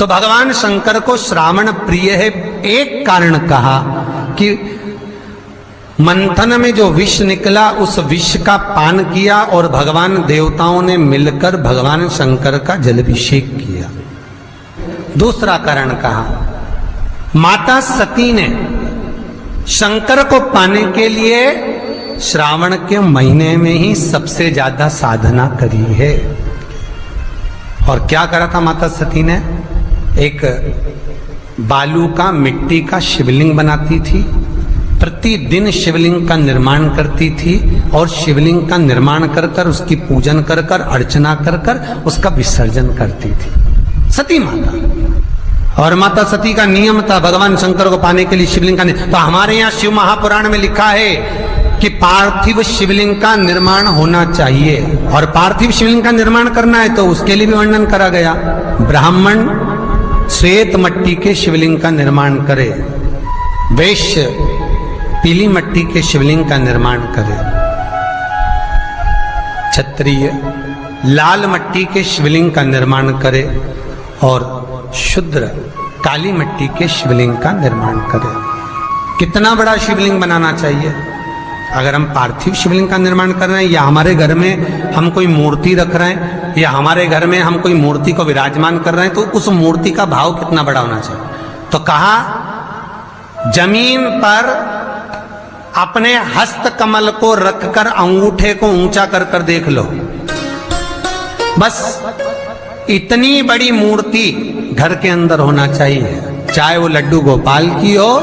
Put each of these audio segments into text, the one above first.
तो भगवान शंकर को श्रावण प्रिय है, एक कारण कहा कि मंथन में जो विष निकला उस विष का पान किया और भगवान देवताओं ने मिलकर भगवान शंकर का जलाभिषेक किया। दूसरा कारण कहा, माता सती ने शंकर को पाने के लिए श्रावण के महीने में ही सबसे ज्यादा साधना करी है। और क्या करा था माता सती ने? एक बालू का, मिट्टी का शिवलिंग बनाती थी, प्रतिदिन शिवलिंग का निर्माण करती थी और शिवलिंग का निर्माण कर कर उसकी पूजन कर कर अर्चना कर कर उसका विसर्जन करती थी सती माता। और माता सती का नियम था भगवान शंकर को पाने के लिए शिवलिंग का तो हमारे यहाँ शिव महापुराण में लिखा है कि पार्थिव शिवलिंग का निर्माण होना चाहिए। और पार्थिव शिवलिंग का निर्माण करना है तो उसके लिए भी वर्णन करा गया। ब्राह्मण श्वेत मट्टी के शिवलिंग का निर्माण करे, वैश्य पीली मट्टी के शिवलिंग का निर्माण करे, क्षत्रिय लाल मट्टी के शिवलिंग का निर्माण करे और शूद्र काली मट्टी के शिवलिंग का निर्माण करे। कितना बड़ा शिवलिंग बनाना चाहिए? अगर हम पार्थिव शिवलिंग का निर्माण कर रहे हैं या हमारे घर में हम कोई मूर्ति रख रहे हैं या हमारे घर में हम कोई मूर्ति को विराजमान कर रहे हैं तो उस मूर्ति का भाव कितना बड़ा होना चाहिए? तो कहा, जमीन पर अपने हस्त कमल को रखकर अंगूठे को ऊंचा कर कर देख लो, बस इतनी बड़ी मूर्ति घर के अंदर होना चाहिए। चाहे वो लड्डू गोपाल की हो,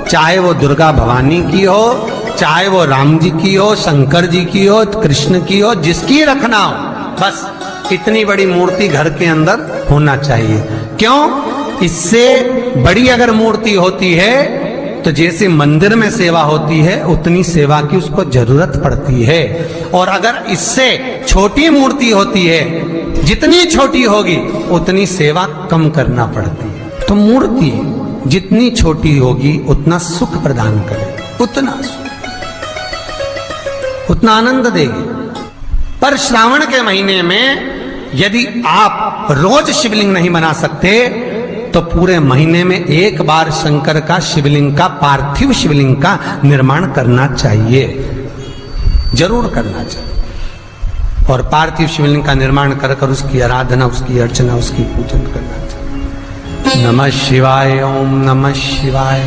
चाहे वो दुर्गा भवानी की हो, चाहे वो राम जी की हो, शंकर जी की हो, कृष्ण की हो, जिसकी रखना हो, बस इतनी बड़ी मूर्ति घर के अंदर होना चाहिए। क्यों? इससे बड़ी अगर मूर्ति होती है तो जैसे मंदिर में सेवा होती है उतनी सेवा की उसको जरूरत पड़ती है। और अगर इससे छोटी मूर्ति होती है, जितनी छोटी होगी उतनी सेवा कम करना पड़ती है। तो मूर्ति जितनी छोटी होगी उतना सुख प्रदान करेगी, उतना सुख, उतना आनंद देगी। पर श्रावण के महीने में यदि आप रोज शिवलिंग नहीं बना सकते तो पूरे महीने में एक बार शंकर का शिवलिंग का, पार्थिव शिवलिंग का निर्माण करना चाहिए, जरूर करना चाहिए। और पार्थिव शिवलिंग का निर्माण कर कर उसकी आराधना, उसकी अर्चना, उसकी पूजन करना चाहिए। नमः शिवाय, ओम नमः शिवाय,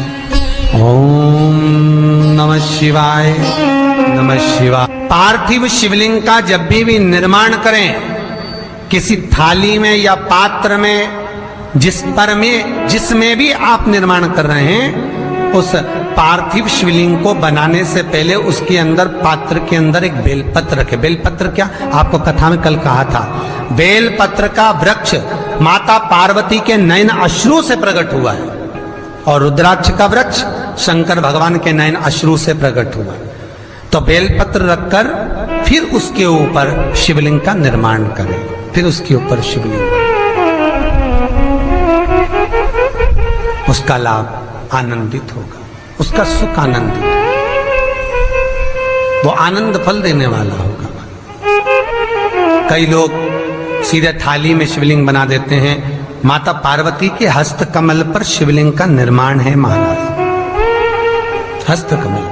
ओम नमः शिवाय, नमः शिवाय। पार्थिव शिवलिंग का जब भी निर्माण करें, किसी थाली में या पात्र में, जिसमें भी आप निर्माण कर रहे हैं, उस पार्थिव शिवलिंग को बनाने से पहले उसके अंदर, पात्र के अंदर एक बेलपत्र रखे। बेलपत्र क्या? आपको कथा में कल कहा था, बेलपत्र का वृक्ष माता पार्वती के नयन अश्रु से प्रकट हुआ है और रुद्राक्ष का वृक्ष शंकर भगवान के नयन अश्रु से प्रकट हुआ। तो बेलपत्र रखकर फिर उसके ऊपर शिवलिंग का निर्माण करें, फिर उसके ऊपर शिवलिंग, उसका लाभ आनंदित होगा, उसका सुख आनंदित होगा, वो आनंद फल देने वाला होगा। कई लोग सीधे थाली में शिवलिंग बना देते हैं। माता पार्वती के हस्त कमल पर शिवलिंग का निर्माण है महाराज, हस्त कमल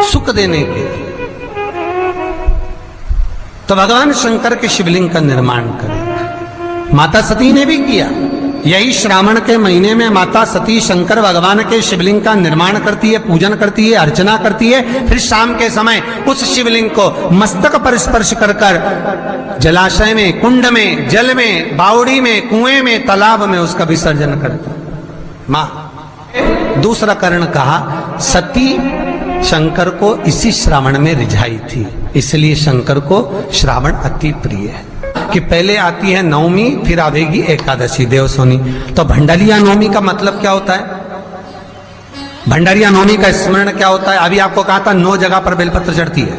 सुख देने के लिए। तो भगवान शंकर के शिवलिंग का निर्माण करें। माता सती ने भी किया। यही श्रावण के महीने में माता सती शंकर भगवान के शिवलिंग का निर्माण करती है, पूजन करती है, अर्चना करती है। फिर शाम के समय उस शिवलिंग को मस्तक पर स्पर्श कर कर जलाशय में, कुंड में, जल में, बावड़ी में, कुएं में, तालाब में उसका विसर्जन करती है मां। दूसरा कारण कहा, सती शंकर को इसी श्रावण में रिझाई थी, इसलिए शंकर को श्रावण अति प्रिय है। कि पहले आती है नवमी, फिर आवेगी एकादशी, देवसोनी। तो भंडारिया नवमी का मतलब क्या होता है? भंडारिया नवमी का स्मरण क्या होता है? अभी आपको कहा था 9 जगह पर बेलपत्र चढ़ती है।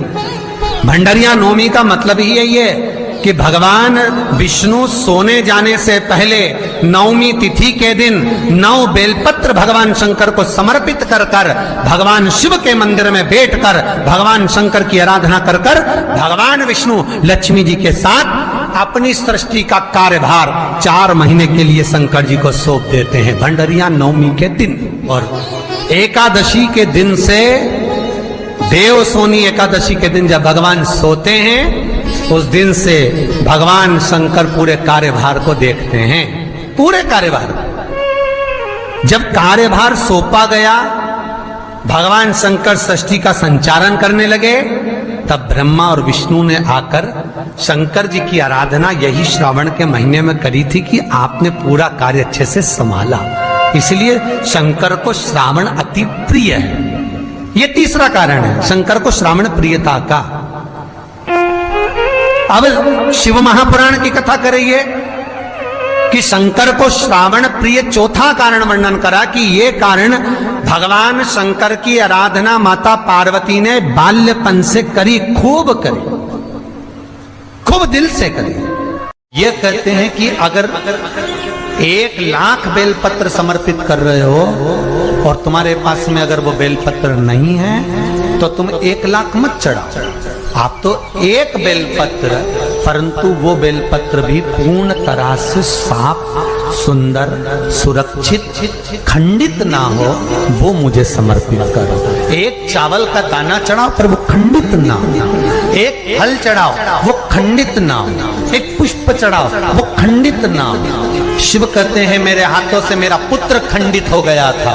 भंडारिया नवमी का मतलब ही यही है कि भगवान विष्णु सोने जाने से पहले नवमी तिथि के दिन 9 बेलपत्र भगवान शंकर को समर्पित कर कर भगवान शिव के मंदिर में बैठकर भगवान शंकर की आराधना कर कर भगवान विष्णु लक्ष्मी जी के साथ अपनी सृष्टि का कार्यभार 4 महीने के लिए शंकर जी को सौंप देते हैं भंडरिया नवमी के दिन। और एकादशी के दिन से, देव सोनी एकादशी के दिन जब भगवान सोते हैं, उस दिन से भगवान शंकर पूरे कार्यभार को देखते हैं, पूरे कार्यभार। जब कार्यभार सौंपा गया, भगवान शंकर सृष्टि का संचालन करने लगे, तब ब्रह्मा और विष्णु ने आकर शंकर जी की आराधना यही श्रावण के महीने में करी थी कि आपने पूरा कार्य अच्छे से संभाला, इसलिए शंकर को श्रावण अति प्रिय है। ये तीसरा कारण है शंकर को श्रावण प्रियता का। अब शिव महापुराण की कथा करिए कि शंकर को श्रावण प्रिय चौथा कारण वर्णन करा कि ये कारण भगवान शंकर की आराधना माता पार्वती ने बाल्यपन से करी, खूब करी, खूब दिल से करी। ये कहते हैं कि अगर 1,00,000 बेलपत्र समर्पित कर रहे हो और तुम्हारे पास में अगर वो बेलपत्र नहीं है तो तुम 1,00,000 मत चढ़ाओ, आप तो 1 बेलपत्र, परंतु वो बेलपत्र भी पूर्ण तरह से साफ, सुंदर, सुरक्षित, खंडित ना हो, वो मुझे समर्पित करो। 1 चावल का दाना चढ़ाओ पर वो खंडित ना हो, 1 फल चढ़ाओ वो खंडित ना हो, 1 पुष्प चढ़ाओ वो खंडित ना हो। शिव कहते हैं मेरे हाथों से मेरा पुत्र खंडित हो गया था,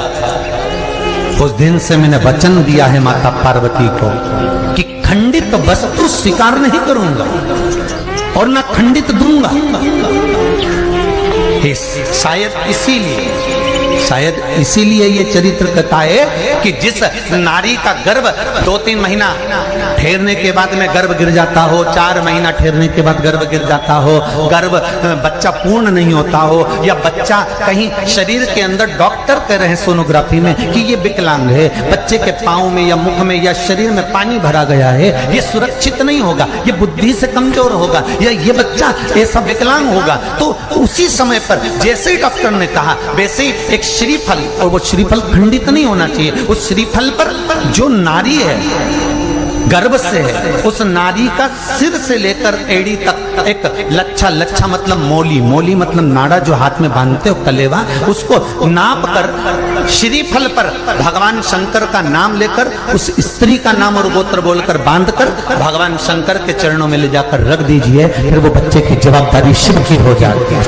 उस दिन से मैंने वचन दिया है माता पार्वती को कि खंडित वस्तु स्वीकार नहीं करूंगा और न खंडित दूंगा। शायद इसीलिए ये चरित्र कथा है कि जिस नारी का गर्भ 2-3 महीना ठहरने के बाद में गर्भ गिर जाता हो, 4 महीना ठहरने के बाद गर्भ गिर जाता हो, गर्भ बच्चा पूर्ण नहीं होता हो, या बच्चा कहीं शरीर के अंदर डॉक्टर कह रहे हैं सोनोग्राफी में कि ये विकलांग है, बच्चे के पाँव में या मुख में या शरीर में पानी भरा गया है, ये सुरक्षित नहीं होगा, ये बुद्धि से कमजोर होगा, या ये बच्चा ऐसा विकलांग होगा, तो उसी समय पर जैसे ही डॉक्टर ने कहा वैसे ही एक श्रीफल, और वो श्रीफल खंडित नहीं होना चाहिए, उस श्रीफल पर जो नारी है गर्भ से है, उस नारी का सिर से लेकर एड़ी तक एक लच्छा मतलब मोली मतलब नाड़ा जो हाथ में बांधते हो कलेवा, उसको नाप कर श्रीफल पर भगवान शंकर का नाम लेकर उस स्त्री का नाम और गोत्र बोलकर बांधकर भगवान शंकर के चरणों में ले जाकर रख दीजिए, फिर वो बच्चे की जवाबदारी शिव की हो जाती है,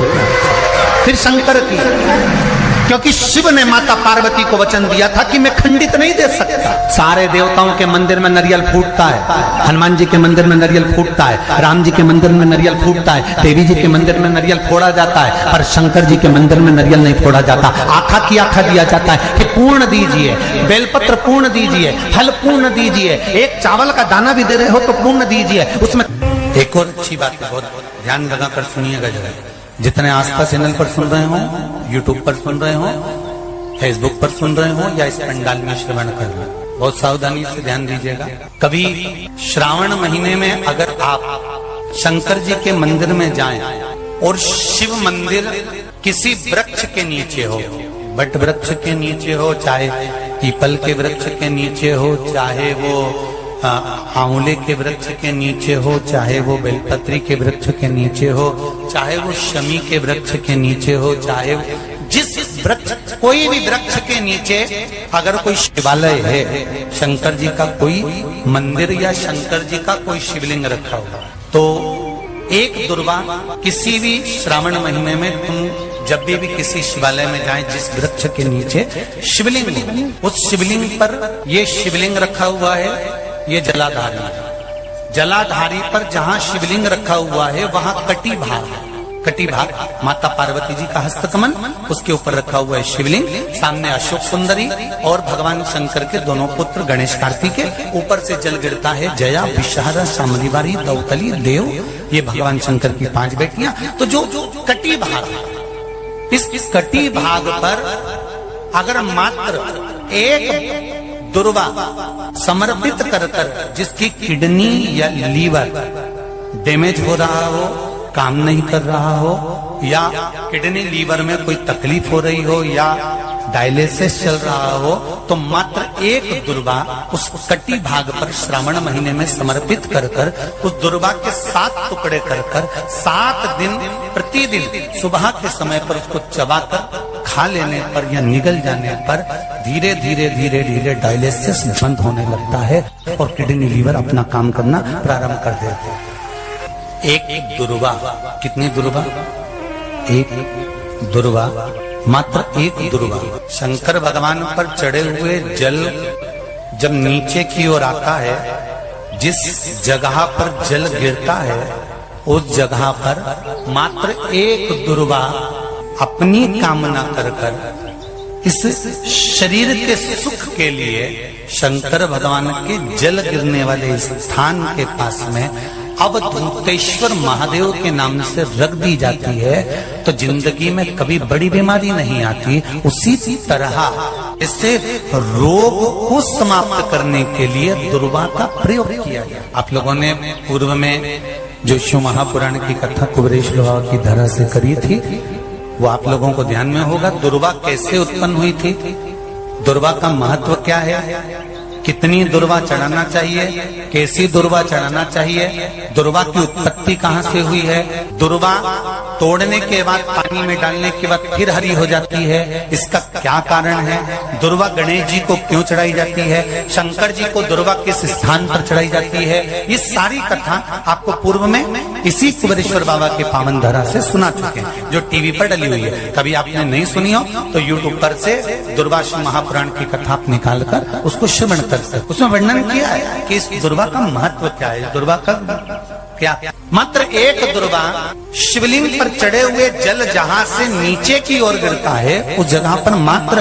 फिर शंकर की, क्योंकि शिव ने माता पार्वती को वचन दिया था कि मैं खंडित नहीं दे सकता। सारे देवताओं के मंदिर में नारियल फूटता है, हनुमान जी के मंदिर में नारियल फूटता है, राम जी के मंदिर में नारियल फूटता है, देवी जी के मंदिर में नारियल फोड़ा जाता है, पर शंकर जी के मंदिर में नारियल नहीं फोड़ा जाता। आखा की आखा दिया जाता है कि पूर्ण दीजिए, बेलपत्र पूर्ण दीजिए, फल पूर्ण दीजिए, 1 चावल का दाना भी दे रहे हो तो पूर्ण दीजिए। उसमें एक और अच्छी बात है, बहुत ध्यान लगाकर सुनिएगा जरा, जितने आस्था चैनल पर सुन रहे हो, यूट्यूब पर सुन रहे हो, फेसबुक पर सुन रहे हो, या इस पंडाल में श्रवण कर रहे हो, बहुत सावधानी से ध्यान दीजिएगा। कभी श्रावण महीने में अगर आप शंकर जी के मंदिर में जाएं और शिव मंदिर किसी वृक्ष के नीचे हो, बट वृक्ष के नीचे हो, चाहे पीपल के वृक्ष के नीचे हो, चाहे वो आंवले के वृक्ष के नीचे हो, चाहे वो बेलपत्री के वृक्ष के नीचे हो, चाहे वो शमी के वृक्ष के नीचे हो, चाहे जिस वृक्ष, कोई भी वृक्ष के नीचे अगर कोई शिवालय है, शंकर जी का कोई मंदिर या शंकर जी का कोई शिवलिंग रखा होगा, तो एक दुर्वा किसी भी श्रावण महीने में तुम जब भी किसी शिवालय में जाएं, जिस वृक्ष के नीचे शिवलिंग, उस शिवलिंग पर ये शिवलिंग रखा हुआ है, ये जलाधारी है, जलाधारी पर जहां शिवलिंग रखा हुआ है वहां कटी भाग माता पार्वती जी का हस्तकमल, उसके ऊपर रखा हुआ है शिवलिंग, सामने अशोक सुंदरी और भगवान शंकर के दोनों पुत्र गणेश कार्तिकेय, ऊपर से जल गिरता है जया, विषहारा, शामलीवारी, दौतली, देव, ये भगवान शंकर की 5 बेटियां। तो जो कटी भाग, इस कटी भाग पर अगर मात्र एक दुर्वा समर्पित कर जिसकी किडनी या लीवर डैमेज हो रहा हो, काम नहीं कर रहा हो, या किडनी लीवर में कोई तकलीफ हो रही हो, या डायलिसिस चल रहा हो तो मात्र एक दुर्वा उस कटी भाग पर श्रावण महीने में समर्पित कर कर उस दुर्वा के 7 टुकड़े कर कर 7 दिन प्रतिदिन सुबह के समय पर उसको चबाकर खा लेने पर या निगल जाने पर धीरे धीरे धीरे धीरे डायलिसिस बंद होने लगता है और किडनी लीवर अपना काम करना प्रारंभ कर देते हैं। एक दुर्वा, कितनी दुर्वा? एक दुर्वा, मात्र एक दुर्वा। शंकर भगवान पर चढ़े हुए जल जब नीचे की ओर आता है, जिस जगह पर जल गिरता है उस जगह पर मात्र एक दुर्वा अपनी कामना कर कर इस शरीर के सुख के लिए शंकर भगवान के जल गिरने वाले स्थान के पास में अवधूतेश्वर महादेव के नाम से रख दी जाती है तो जिंदगी में कभी बड़ी बीमारी नहीं आती। उसी तरह इससे रोग को समाप्त करने के लिए दुर्वा का प्रयोग किया गया। आप लोगों ने पूर्व में जो शिव महापुराण की कथा कुबेरेश लोहा की धरा से करी थी वो आप लोगों को ध्यान में होगा। दुर्वा कैसे उत्पन्न हुई थी, दुर्वा का महत्व क्या है, कितनी दुर्वा चढ़ाना चाहिए, कैसी दुर्वा चढ़ाना चाहिए, दुर्वा की उत्पत्ति कहाँ से हुई है, दुर्वा तोड़ने के बाद पानी में डालने के बाद फिर हरी हो जाती है, इसका क्या कारण है, दुर्वा गणेश जी को क्यों चढ़ाई जाती है, शंकर जी को दुर्वा किस स्थान पर चढ़ाई जाती है, ये सारी कथा आपको पूर्व में इसी कुबेरेश्वर बाबा के पावन धरा से सुना चुके हैं जो टीवी पर डली हुई है। कभी आपने नहीं सुनी हो तो यूट्यूब पर से दुर्वा शिव महापुराण की कथा आप निकाल कर उसको श्रवण कर सकते। उसमें वर्णन किया है कि इस दुर्वा का महत्व क्या है, दुर्वा का क्या। मात्र एक दुर्वा शिवलिंग पर चढ़े हुए जल जहां से नीचे की ओर गिरता है उस जगह पर मात्र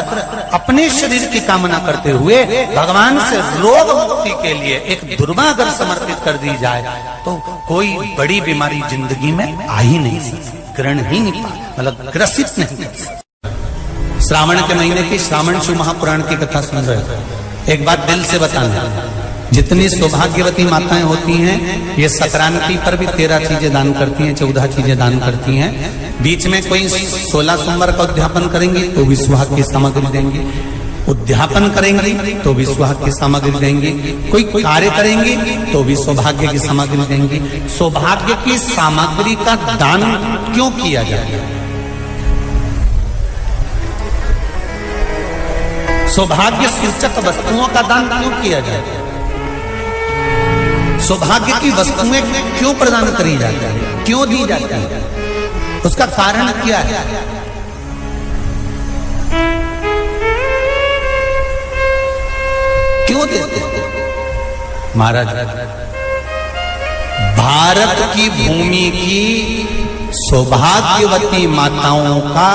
अपने शरीर की कामना करते हुए भगवान से रोग मुक्ति के लिए एक दुर्वा अगर समर्पित कर दी जाए तो कोई बड़ी बीमारी जिंदगी में आ ही नहीं सकती, ग्रहण ही नहीं, मतलब ग्रसित नहीं। श्रावण के महीने की श्रावण शिव महापुराण की कथा सुन रहे थे। एक बात दिल से बताना, जितनी सौभाग्यवती माताएं होती हैं ये संक्रांति पर भी 13 चीजें दान करती हैं, 14 चीजें दान करती हैं। बीच में कोई 16 सोमवार का उद्यापन करेंगी तो भी सुहाग की सामग्री देंगी, उद्यापन करेंगी तो भी सुहाग की सामग्री देंगी, कोई कार्य करेंगी तो भी सौभाग्य की सामग्री देंगी। सौभाग्य की सामग्री का दान क्यों किया जाए, सौभाग्य सूचक वस्तुओं का दान क्यों किया जाए, सौभाग्य की वस्तुएं क्यों प्रदान करी जाती है, क्यों दी जाती है, उसका कारण क्या है। क्यों देते हैं महाराज? भारत की भूमि की सौभाग्यवती माताओं का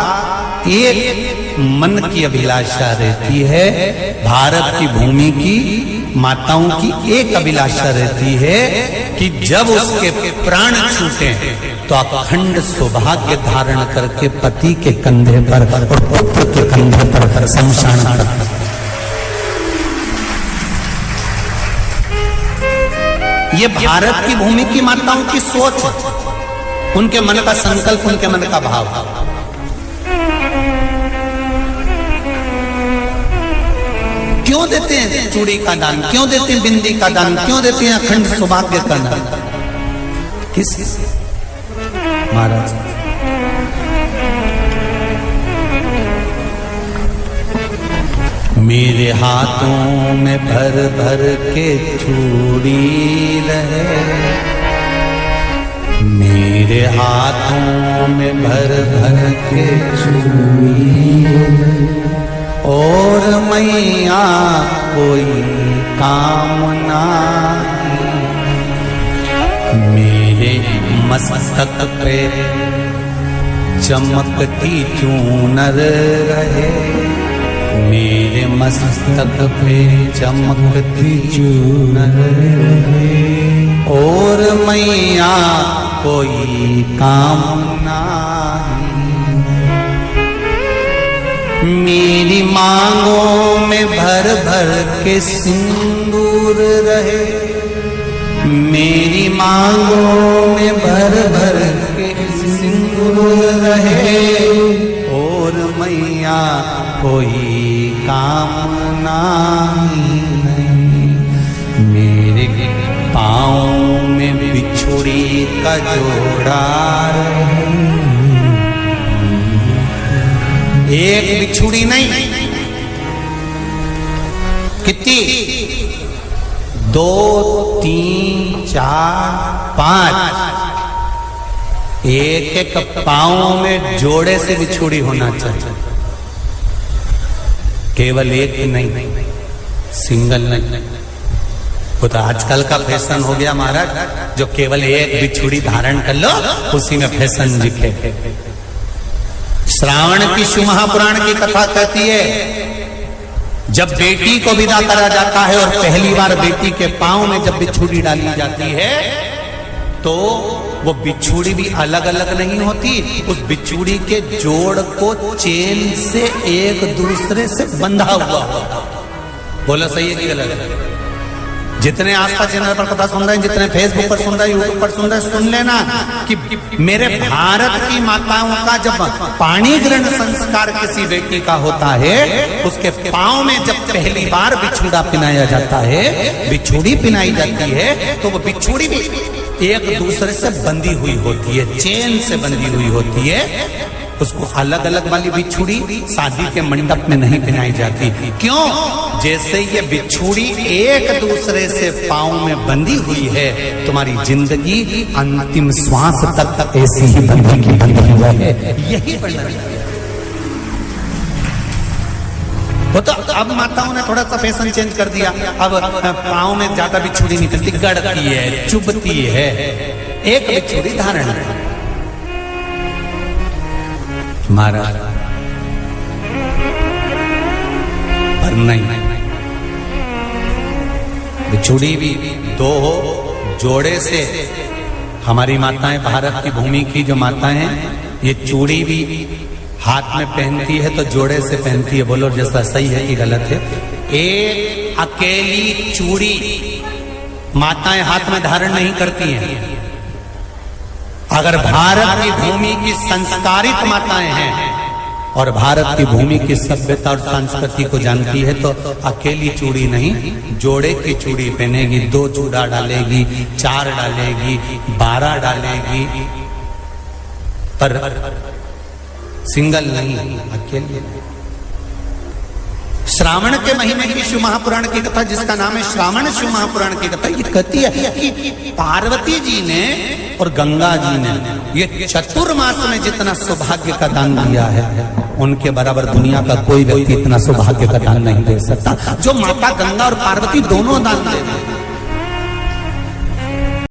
एक मन की अभिलाषा रहती है, भारत की भूमि की माताओं की एक अभिलाषा रहती है कि जब उसके प्राण छूटे तो अखंड सौभाग्य धारण करके पति के कंधे पर और पुत्र के कंधे पर शमशान पर। ये भारत की भूमि की माताओं की सोच, उनके मन का संकल्प, उनके मन का भाव। क्यों देते हैं चूड़ी का दान, क्यों देते हैं बिंदी का दान, क्यों देते हैं अखंड सौभाग्य का दान, किस महाराज? मेरे हाथों में भर भर के चूड़ी रहे, मेरे हाथों में भर भर के चूड़ी और मैया कोई कामना, मेरे मस्तक पे चमकती चूनर रहे, मेरे मस्तक पे चमकती चूनर रहे और मैया कोई कामना, मेरी मांगों में भर भर के सिंदूर रहे, मेरी मांगों में भर भर के सिंदूर रहे और मैया कोई कामना नहीं। मेरे पाँव में बिछुड़ी का जोड़ा रहे। एक बिछुड़ी नहीं, कितनी? 2, 3, 4, 5। एक एक पाँव में जोड़े से बिछुड़ी होना चाहिए, केवल एक नहीं, सिंगल नहीं। वो तो आजकल का फैशन हो गया महाराज, जो केवल एक बिछुड़ी धारण कर लो उसी में फैशन दिखे। श्रावण की शिव महापुराण की कथा कहती है, जब बेटी को विदा करा जाता है और पहली बार बेटी के पांव में जब बिछुड़ी डाली जाती है तो वो बिछुड़ी भी अलग अलग नहीं होती, उस बिछुड़ी के जोड़ को चेन से एक दूसरे से बंधा हुआ होता। बोला सही है कि गलत? जितने आस्था चैनल पर कथा सुन रहे हैं, जितने फेसबुक पर सुन रहे हैं, यूट्यूब पर सुन रहे हैं, सुन लेना कि मेरे भारत की माताओं का जब पाणी ग्रहण संस्कार किसी बेटी का होता है, उसके पांव में जब पहली बार बिछुड़ा पिनाया जाता है, बिछुड़ी पिनाई जाती है, तो वो बिछुड़ी भी एक दूसरे से बंधी हुई होती है, चेन से बंधी हुई होती है। उसको अलग अलग वाली बिछुड़ी शादी के मंडप में नहीं पहनाई जाती। क्यों? जैसे ये बिछुड़ी एक दूसरे से पांव में बंधी हुई है, तुम्हारी जिंदगी अंतिम श्वास तक ऐसी ही बंधी हुई है, यही बनना चाहिए। वो तो अब माताओं ने थोड़ा सा फैशन चेंज कर दिया, अब पांव में ज्यादा बिछुड़ी नहीं पहनती, गड़ती है, चुभती है, एक बिछुड़ी धारण है। महाराज पर नहीं, बिछुड़ी भी 2 हो, जोड़े से। हमारी माताएं, भारत की भूमि की जो माताएं हैं, ये चूड़ी भी हाथ में पहनती है तो जोड़े से पहनती है। बोलो जैसा सही है कि गलत है? एक अकेली चूड़ी माताएं हाथ में धारण नहीं करती हैं। अगर भारत की भूमि की संस्कारित माताएं हैं और भारत की भूमि की सभ्यता और संस्कृति को जानती है तो अकेली चूड़ी नहीं, जोड़े की चूड़ी पहनेगी, 2 चूड़ा डालेगी, 4 डालेगी, 12 डालेगी, पर सिंगल नहीं, अकेले। श्रावण के महीने की शिव महापुराण की कथा, जिसका नाम है श्रावण शिव महापुराण की कथा, ये कहती है कि पार्वती जी ने और गंगा जी ने ये चतुर्मास में जितना सौभाग्य का दान दिया है, उनके बराबर दुनिया का कोई व्यक्ति इतना सौभाग्य का दान नहीं दे सकता, जो माता गंगा और पार्वती दोनों दान दे।